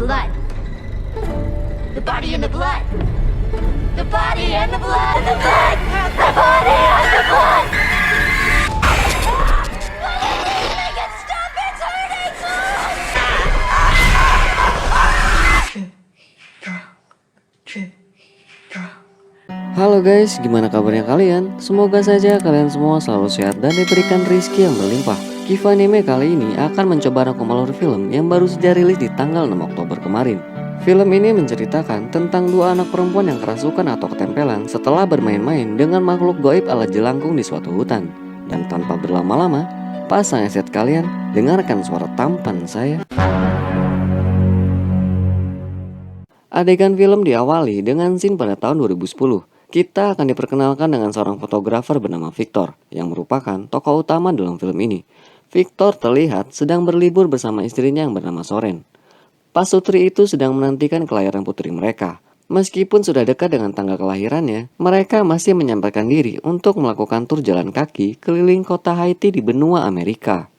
blood. The body and the blood. The body and the blood. The blood. The body and the blood. Make it stop! It's hurting! Halo guys, gimana kabarnya kalian? Semoga saja kalian semua selalu sehat dan diberikan rezeki yang berlimpah. Kiva Anime kali ini akan mencoba rangkum alur film yang baru saja rilis di tanggal 6 Oktober kemarin. Film ini menceritakan tentang dua anak perempuan yang kerasukan atau ketempelan setelah bermain-main dengan makhluk gaib ala jelangkung di suatu hutan. Dan tanpa berlama-lama, pasang headset kalian, dengarkan suara tampan saya. Adegan film diawali dengan scene pada tahun 2010. Kita akan diperkenalkan dengan seorang fotografer bernama Victor, yang merupakan tokoh utama dalam film ini. Victor terlihat sedang berlibur bersama istrinya yang bernama Soren. Pasutri itu sedang menantikan kelahiran putri mereka. Meskipun sudah dekat dengan tanggal kelahirannya, mereka masih menyampaikan diri untuk melakukan tur jalan kaki keliling kota Haiti di benua Amerika.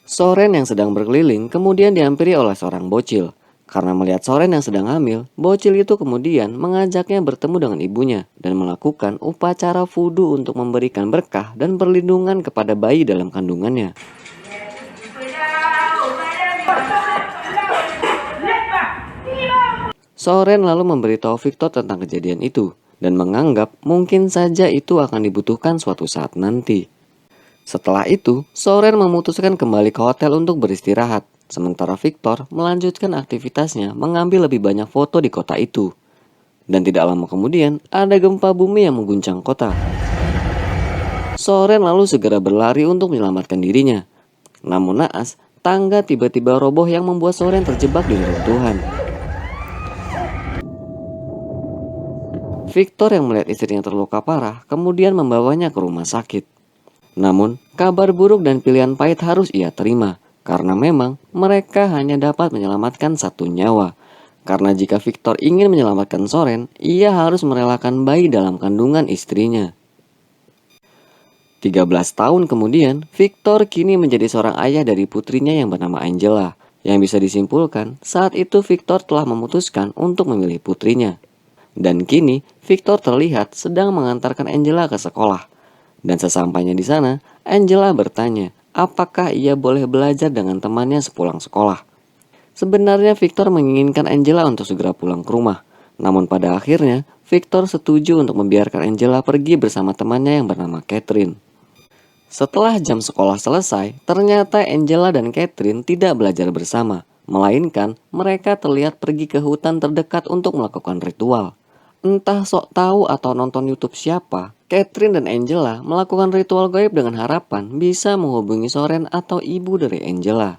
Soren yang sedang berkeliling kemudian dihampiri oleh seorang bocil. Karena melihat Soren yang sedang hamil, bocil itu kemudian mengajaknya bertemu dengan ibunya dan melakukan upacara vudu untuk memberikan berkah dan perlindungan kepada bayi dalam kandungannya. Soren lalu memberitahu Victor tentang kejadian itu dan menganggap mungkin saja itu akan dibutuhkan suatu saat nanti. Setelah itu, Soren memutuskan kembali ke hotel untuk beristirahat. Sementara Victor melanjutkan aktivitasnya mengambil lebih banyak foto di kota itu. Dan tidak lama kemudian ada gempa bumi yang mengguncang kota. Soren lalu segera berlari untuk menyelamatkan dirinya. Namun naas, tangga tiba-tiba roboh yang membuat Soren terjebak di reruntuhan. Victor yang melihat istrinya terluka parah kemudian membawanya ke rumah sakit. Namun, kabar buruk dan pilihan pahit harus ia terima. Karena memang mereka hanya dapat menyelamatkan satu nyawa. Karena jika Victor ingin menyelamatkan Soren, ia harus merelakan bayi dalam kandungan istrinya. 13 tahun kemudian, Victor kini menjadi seorang ayah dari putrinya yang bernama Angela. Yang bisa disimpulkan, saat itu Victor telah memutuskan untuk memilih putrinya. Dan kini, Victor terlihat sedang mengantarkan Angela ke sekolah. Dan sesampainya di sana, Angela bertanya, apakah ia boleh belajar dengan temannya sepulang sekolah? Sebenarnya Victor menginginkan Angela untuk segera pulang ke rumah. Namun pada akhirnya, Victor setuju untuk membiarkan Angela pergi bersama temannya yang bernama Catherine. Setelah jam sekolah selesai, ternyata Angela dan Catherine tidak belajar bersama. Melainkan, mereka terlihat pergi ke hutan terdekat untuk melakukan ritual. Entah sok tahu atau nonton YouTube siapa, Catherine dan Angela melakukan ritual gaib dengan harapan bisa menghubungi Soren atau ibu dari Angela.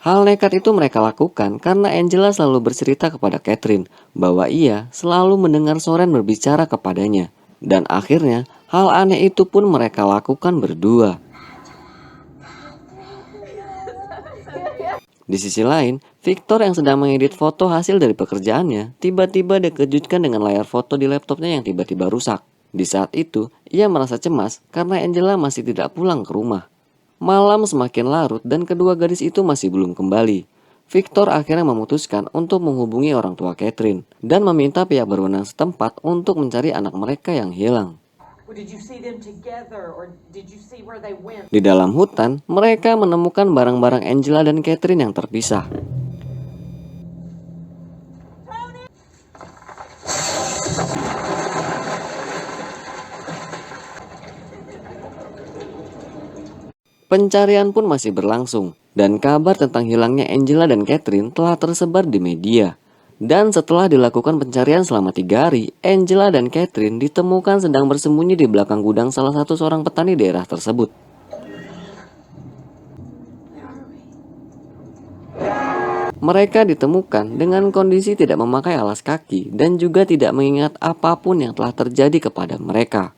Hal nekat itu mereka lakukan karena Angela selalu bercerita kepada Catherine bahwa ia selalu mendengar Soren berbicara kepadanya. Dan akhirnya hal aneh itu pun mereka lakukan berdua. Di sisi lain, Victor yang sedang mengedit foto hasil dari pekerjaannya tiba-tiba dikejutkan dengan layar foto di laptopnya yang tiba-tiba rusak. Di saat itu, ia merasa cemas karena Angela masih tidak pulang ke rumah. Malam semakin larut dan kedua gadis itu masih belum kembali. Victor akhirnya memutuskan untuk menghubungi orang tua Catherine dan meminta pihak berwenang setempat untuk mencari anak mereka yang hilang. Di dalam hutan, mereka menemukan barang-barang Angela dan Catherine yang terpisah. Pencarian pun masih berlangsung, dan kabar tentang hilangnya Angela dan Catherine telah tersebar di media. Dan setelah dilakukan pencarian selama 3 hari, Angela dan Catherine ditemukan sedang bersembunyi di belakang gudang salah satu seorang petani daerah tersebut. Mereka ditemukan dengan kondisi tidak memakai alas kaki dan juga tidak mengingat apapun yang telah terjadi kepada mereka.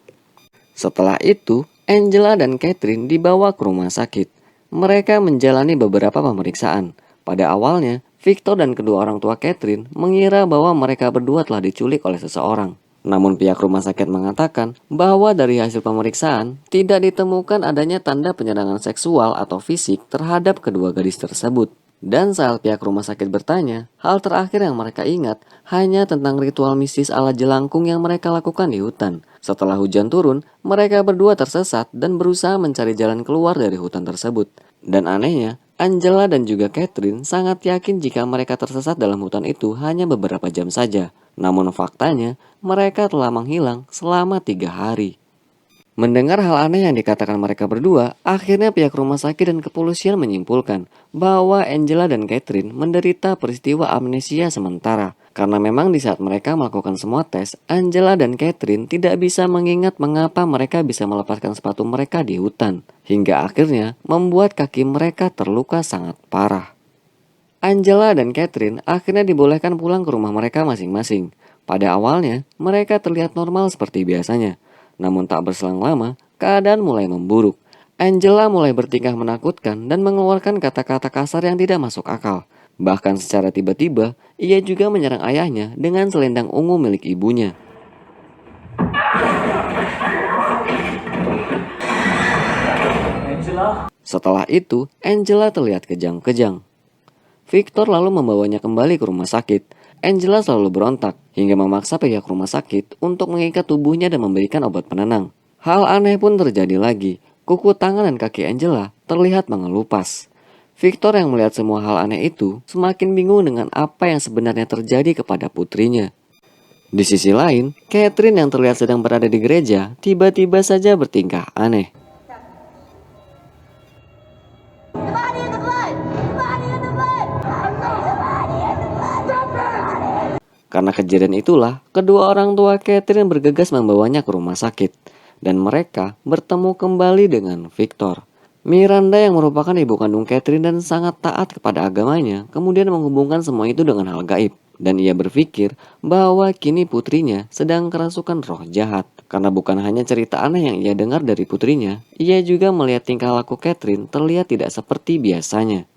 Setelah itu, Angela dan Catherine dibawa ke rumah sakit. Mereka menjalani beberapa pemeriksaan. Pada awalnya, Victor dan kedua orang tua Catherine mengira bahwa mereka berdua telah diculik oleh seseorang. Namun pihak rumah sakit mengatakan bahwa dari hasil pemeriksaan tidak ditemukan adanya tanda penyerangan seksual atau fisik terhadap kedua gadis tersebut. Dan saat pihak rumah sakit bertanya, hal terakhir yang mereka ingat hanya tentang ritual mistis ala jelangkung yang mereka lakukan di hutan. Setelah hujan turun, mereka berdua tersesat dan berusaha mencari jalan keluar dari hutan tersebut. Dan anehnya, Angela dan juga Catherine sangat yakin jika mereka tersesat dalam hutan itu hanya beberapa jam saja. Namun faktanya, mereka telah menghilang selama 3 hari. Mendengar hal aneh yang dikatakan mereka berdua, akhirnya pihak rumah sakit dan kepolisian menyimpulkan bahwa Angela dan Catherine menderita peristiwa amnesia sementara. Karena memang di saat mereka melakukan semua tes, Angela dan Catherine tidak bisa mengingat mengapa mereka bisa melepaskan sepatu mereka di hutan. Hingga akhirnya membuat kaki mereka terluka sangat parah. Angela dan Catherine akhirnya dibolehkan pulang ke rumah mereka masing-masing. Pada awalnya, mereka terlihat normal seperti biasanya. Namun tak berselang lama, keadaan mulai memburuk. Angela mulai bertingkah menakutkan dan mengeluarkan kata-kata kasar yang tidak masuk akal. Bahkan secara tiba-tiba, ia juga menyerang ayahnya dengan selendang ungu milik ibunya. Setelah itu, Angela terlihat kejang-kejang. Victor lalu membawanya kembali ke rumah sakit. Angela selalu berontak hingga memaksa pihak rumah sakit untuk mengikat tubuhnya dan memberikan obat penenang. Hal aneh pun terjadi lagi. Kuku tangan dan kaki Angela terlihat mengelupas. Victor yang melihat semua hal aneh itu semakin bingung dengan apa yang sebenarnya terjadi kepada putrinya. Di sisi lain, Catherine yang terlihat sedang berada di gereja tiba-tiba saja bertingkah aneh. The body in the blood! The body in the blood! The body in the blood! Karena kejadian itulah, kedua orang tua Catherine bergegas membawanya ke rumah sakit. Dan mereka bertemu kembali dengan Victor. Miranda yang merupakan ibu kandung Catherine dan sangat taat kepada agamanya, kemudian menghubungkan semua itu dengan hal gaib. Dan ia berpikir bahwa kini putrinya sedang kerasukan roh jahat. Karena bukan hanya cerita aneh yang ia dengar dari putrinya, ia juga melihat tingkah laku Catherine terlihat tidak seperti biasanya.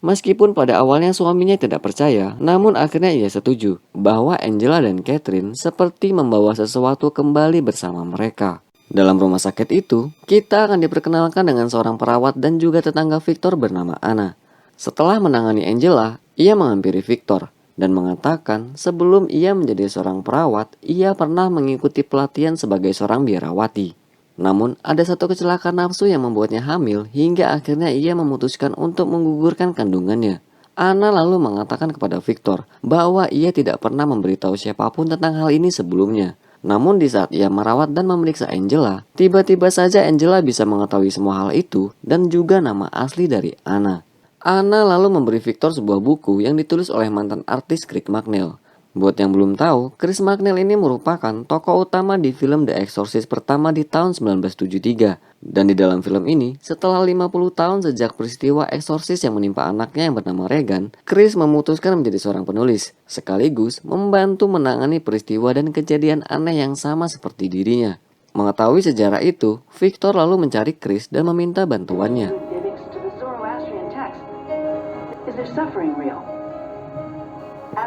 Meskipun pada awalnya suaminya tidak percaya, namun akhirnya ia setuju bahwa Angela dan Catherine seperti membawa sesuatu kembali bersama mereka. Dalam rumah sakit itu, kita akan diperkenalkan dengan seorang perawat dan juga tetangga Victor bernama Anna. Setelah menangani Angela, ia menghampiri Victor dan mengatakan sebelum ia menjadi seorang perawat, ia pernah mengikuti pelatihan sebagai seorang biarawati. Namun, ada satu kecelakaan nafsu yang membuatnya hamil hingga akhirnya ia memutuskan untuk menggugurkan kandungannya. Anna lalu mengatakan kepada Victor bahwa ia tidak pernah memberitahu siapapun tentang hal ini sebelumnya. Namun di saat ia merawat dan memeriksa Angela, tiba-tiba saja Angela bisa mengetahui semua hal itu dan juga nama asli dari Anna. Anna lalu memberi Victor sebuah buku yang ditulis oleh mantan artis Chris McNeil. Buat yang belum tahu, Chris McNeil ini merupakan tokoh utama di film The Exorcist pertama di tahun 1973. Dan di dalam film ini, setelah 50 tahun sejak peristiwa eksorsis yang menimpa anaknya yang bernama Regan, Chris memutuskan menjadi seorang penulis, sekaligus membantu menangani peristiwa dan kejadian aneh yang sama seperti dirinya. Mengetahui sejarah itu, Victor lalu mencari Chris dan meminta bantuannya.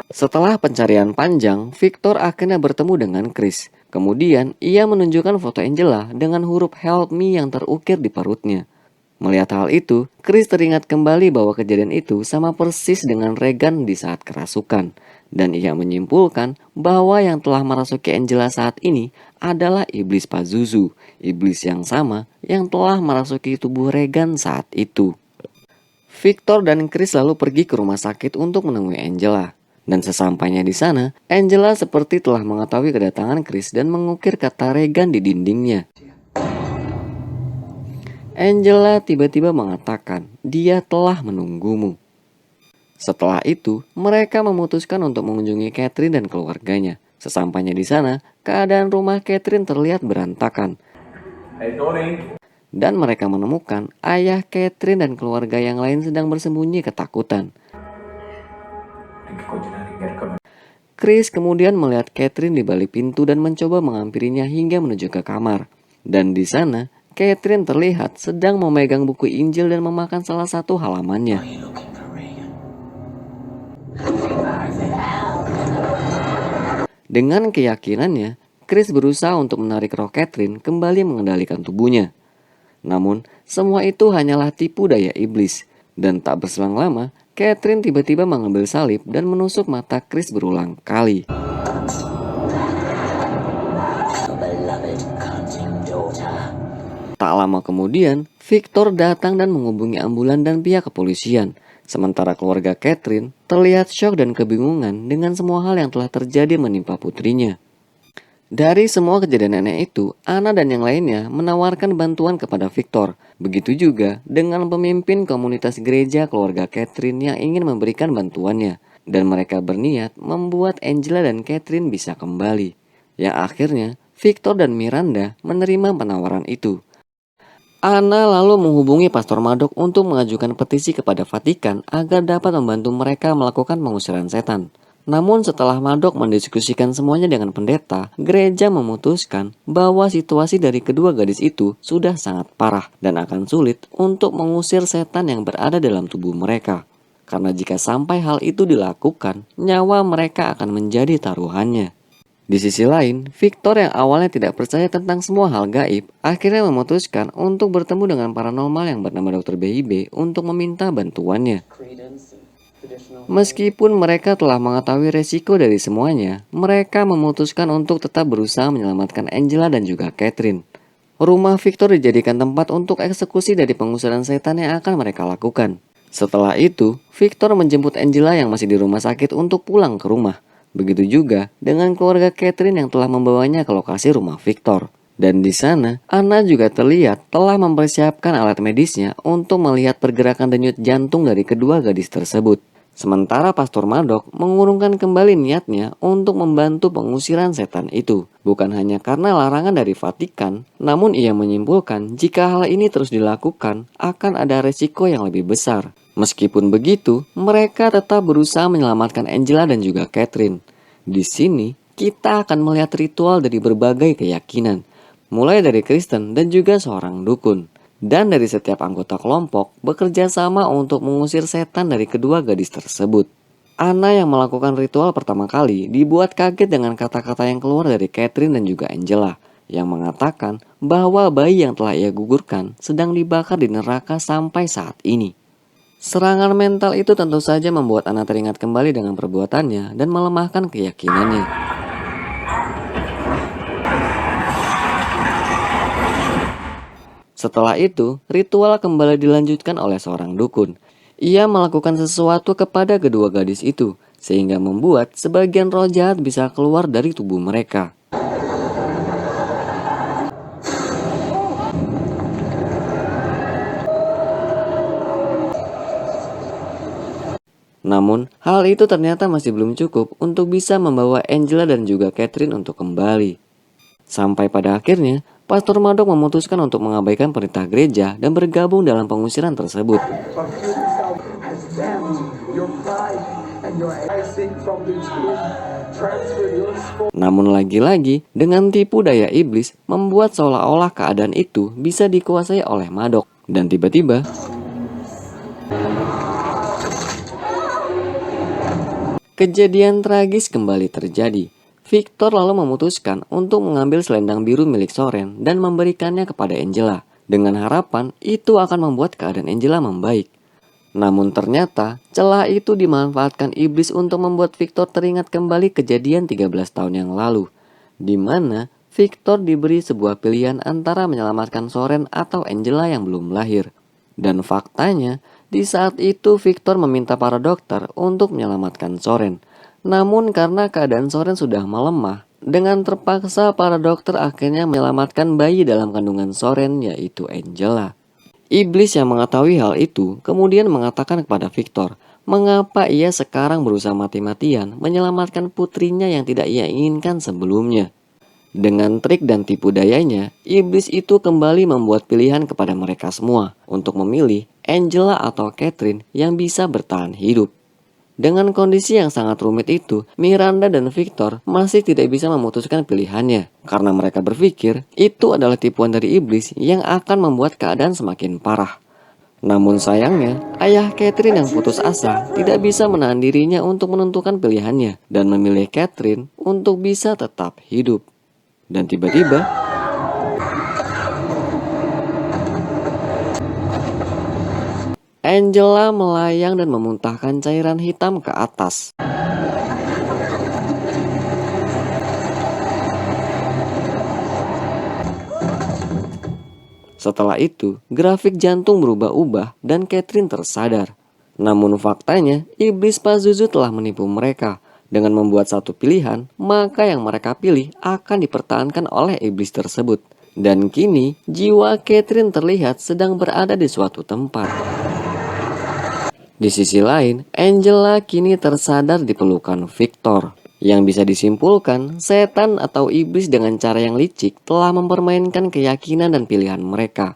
Setelah pencarian panjang, Victor akhirnya bertemu dengan Chris. Kemudian, ia menunjukkan foto Angela dengan huruf "Help Me" yang terukir di perutnya. Melihat hal itu, Chris teringat kembali bahwa kejadian itu sama persis dengan Regan di saat kerasukan. Dan ia menyimpulkan bahwa yang telah merasuki Angela saat ini adalah iblis Pazuzu, iblis yang sama yang telah merasuki tubuh Regan saat itu. Victor dan Chris lalu pergi ke rumah sakit untuk menemui Angela. Dan sesampainya di sana, Angela seperti telah mengetahui kedatangan Chris dan mengukir kata Regan di dindingnya. Angela tiba-tiba mengatakan, dia telah menunggumu. Setelah itu, mereka memutuskan untuk mengunjungi Catherine dan keluarganya. Sesampainya di sana, keadaan rumah Catherine terlihat berantakan. Dan mereka menemukan ayah Catherine dan keluarga yang lain sedang bersembunyi ketakutan. Chris kemudian melihat Catherine di balik pintu dan mencoba menghampirinya hingga menuju ke kamar. Dan di sana, Catherine terlihat sedang memegang buku Injil dan memakan salah satu halamannya. Dengan keyakinannya, Chris berusaha untuk menarik roh Catherine kembali mengendalikan tubuhnya. Namun, semua itu hanyalah tipu daya iblis. Dan tak berselang lama, Catherine tiba-tiba mengambil salib dan menusuk mata Chris berulang kali. Tak lama kemudian, Victor datang dan menghubungi ambulan dan pihak kepolisian. Sementara keluarga Catherine terlihat syok dan kebingungan dengan semua hal yang telah terjadi menimpa putrinya. Dari semua kejadian aneh itu, Anna dan yang lainnya menawarkan bantuan kepada Victor. Begitu juga dengan pemimpin komunitas gereja keluarga Catherine yang ingin memberikan bantuannya. Dan mereka berniat membuat Angela dan Catherine bisa kembali. Yang akhirnya, Victor dan Miranda menerima penawaran itu. Anna lalu menghubungi Pastor Maddox untuk mengajukan petisi kepada Vatikan agar dapat membantu mereka melakukan pengusiran setan. Namun setelah Maddox mendiskusikan semuanya dengan pendeta, gereja memutuskan bahwa situasi dari kedua gadis itu sudah sangat parah dan akan sulit untuk mengusir setan yang berada dalam tubuh mereka. Karena jika sampai hal itu dilakukan, nyawa mereka akan menjadi taruhannya. Di sisi lain, Victor yang awalnya tidak percaya tentang semua hal gaib, akhirnya memutuskan untuk bertemu dengan paranormal yang bernama Dr. BIB untuk meminta bantuannya. Meskipun mereka telah mengetahui resiko dari semuanya, mereka memutuskan untuk tetap berusaha menyelamatkan Angela dan juga Catherine. Rumah Victor dijadikan tempat untuk eksekusi dari pengusiran setan yang akan mereka lakukan. Setelah itu, Victor menjemput Angela yang masih di rumah sakit untuk pulang ke rumah. Begitu juga dengan keluarga Catherine yang telah membawanya ke lokasi rumah Victor. Dan di sana, Anna juga terlihat telah mempersiapkan alat medisnya untuk melihat pergerakan denyut jantung dari kedua gadis tersebut. Sementara Pastor Maddox mengurungkan kembali niatnya untuk membantu pengusiran setan itu. Bukan hanya karena larangan dari Vatikan, namun ia menyimpulkan jika hal ini terus dilakukan akan ada resiko yang lebih besar. Meskipun begitu, mereka tetap berusaha menyelamatkan Angela dan juga Catherine. Di sini, kita akan melihat ritual dari berbagai keyakinan, mulai dari Kristen dan juga seorang dukun. Dan dari setiap anggota kelompok bekerja sama untuk mengusir setan dari kedua gadis tersebut. Anna yang melakukan ritual pertama kali dibuat kaget dengan kata-kata yang keluar dari Catherine dan juga Angela, yang mengatakan bahwa bayi yang telah ia gugurkan sedang dibakar di neraka sampai saat ini. Serangan mental itu tentu saja membuat Anna teringat kembali dengan perbuatannya dan melemahkan keyakinannya. Setelah itu, ritual kembali dilanjutkan oleh seorang dukun. Ia melakukan sesuatu kepada kedua gadis itu, sehingga membuat sebagian roh jahat bisa keluar dari tubuh mereka. Namun, hal itu ternyata masih belum cukup untuk bisa membawa Angela dan juga Catherine untuk kembali. Sampai pada akhirnya, Pastor Maddox memutuskan untuk mengabaikan perintah gereja dan bergabung dalam pengusiran tersebut. Namun lagi-lagi, dengan tipu daya iblis, membuat seolah-olah keadaan itu bisa dikuasai oleh Maddox. Dan tiba-tiba, kejadian tragis kembali terjadi. Victor lalu memutuskan untuk mengambil selendang biru milik Soren dan memberikannya kepada Angela, dengan harapan itu akan membuat keadaan Angela membaik. Namun ternyata, celah itu dimanfaatkan iblis untuk membuat Victor teringat kembali kejadian 13 tahun yang lalu, di mana Victor diberi sebuah pilihan antara menyelamatkan Soren atau Angela yang belum lahir. Dan faktanya, di saat itu Victor meminta para dokter untuk menyelamatkan Soren. Namun karena keadaan Soren sudah melemah, dengan terpaksa para dokter akhirnya menyelamatkan bayi dalam kandungan Soren, yaitu Angela. Iblis yang mengetahui hal itu kemudian mengatakan kepada Victor, mengapa ia sekarang berusaha mati-matian menyelamatkan putrinya yang tidak ia inginkan sebelumnya. Dengan trik dan tipu dayanya, iblis itu kembali membuat pilihan kepada mereka semua untuk memilih Angela atau Catherine yang bisa bertahan hidup. Dengan kondisi yang sangat rumit itu, Miranda dan Victor masih tidak bisa memutuskan pilihannya karena mereka berpikir itu adalah tipuan dari iblis yang akan membuat keadaan semakin parah. Namun sayangnya, ayah Catherine yang putus asa tidak bisa menahan dirinya untuk menentukan pilihannya dan memilih Catherine untuk bisa tetap hidup. Dan tiba-tiba, Angela melayang dan memuntahkan cairan hitam ke atas. Setelah itu, grafik jantung berubah-ubah dan Catherine tersadar. Namun faktanya, iblis Pazuzu telah menipu mereka. Dengan membuat satu pilihan, maka yang mereka pilih akan dipertahankan oleh iblis tersebut. Dan kini, jiwa Catherine terlihat sedang berada di suatu tempat. Di sisi lain, Angela kini tersadar di pelukan Victor. Yang bisa disimpulkan, setan atau iblis dengan cara yang licik telah mempermainkan keyakinan dan pilihan mereka.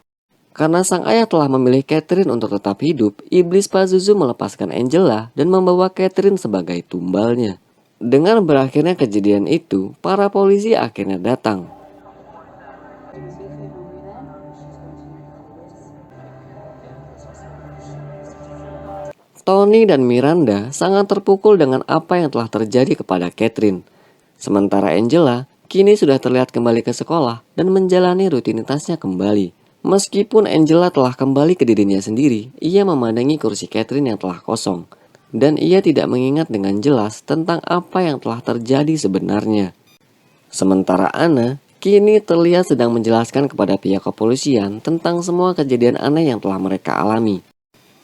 Karena sang ayah telah memilih Catherine untuk tetap hidup, iblis Pazuzu melepaskan Angela dan membawa Catherine sebagai tumbalnya. Dengan berakhirnya kejadian itu, para polisi akhirnya datang. Tony dan Miranda sangat terpukul dengan apa yang telah terjadi kepada Catherine. Sementara Angela kini sudah terlihat kembali ke sekolah dan menjalani rutinitasnya kembali. Meskipun Angela telah kembali ke dirinya sendiri, ia memandangi kursi Catherine yang telah kosong. Dan ia tidak mengingat dengan jelas tentang apa yang telah terjadi sebenarnya. Sementara Anna kini terlihat sedang menjelaskan kepada pihak kepolisian tentang semua kejadian aneh yang telah mereka alami.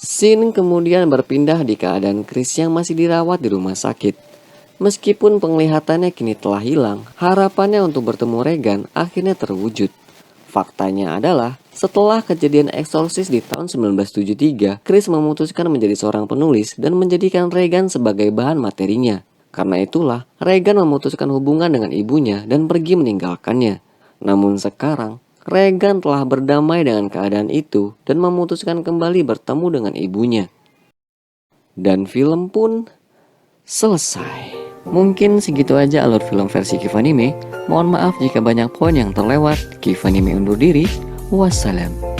Scene kemudian berpindah di keadaan Chris yang masih dirawat di rumah sakit. Meskipun penglihatannya kini telah hilang, harapannya untuk bertemu Regan akhirnya terwujud. Faktanya adalah, setelah kejadian eksorsis di tahun 1973, Chris memutuskan menjadi seorang penulis dan menjadikan Regan sebagai bahan materinya. Karena itulah, Regan memutuskan hubungan dengan ibunya dan pergi meninggalkannya. Namun sekarang, Regan telah berdamai dengan keadaan itu dan memutuskan kembali bertemu dengan ibunya. Dan film pun selesai. Mungkin segitu aja alur film versi Kifanime. Mohon maaf jika banyak poin yang terlewat. Kifanime undur diri. Wassalam.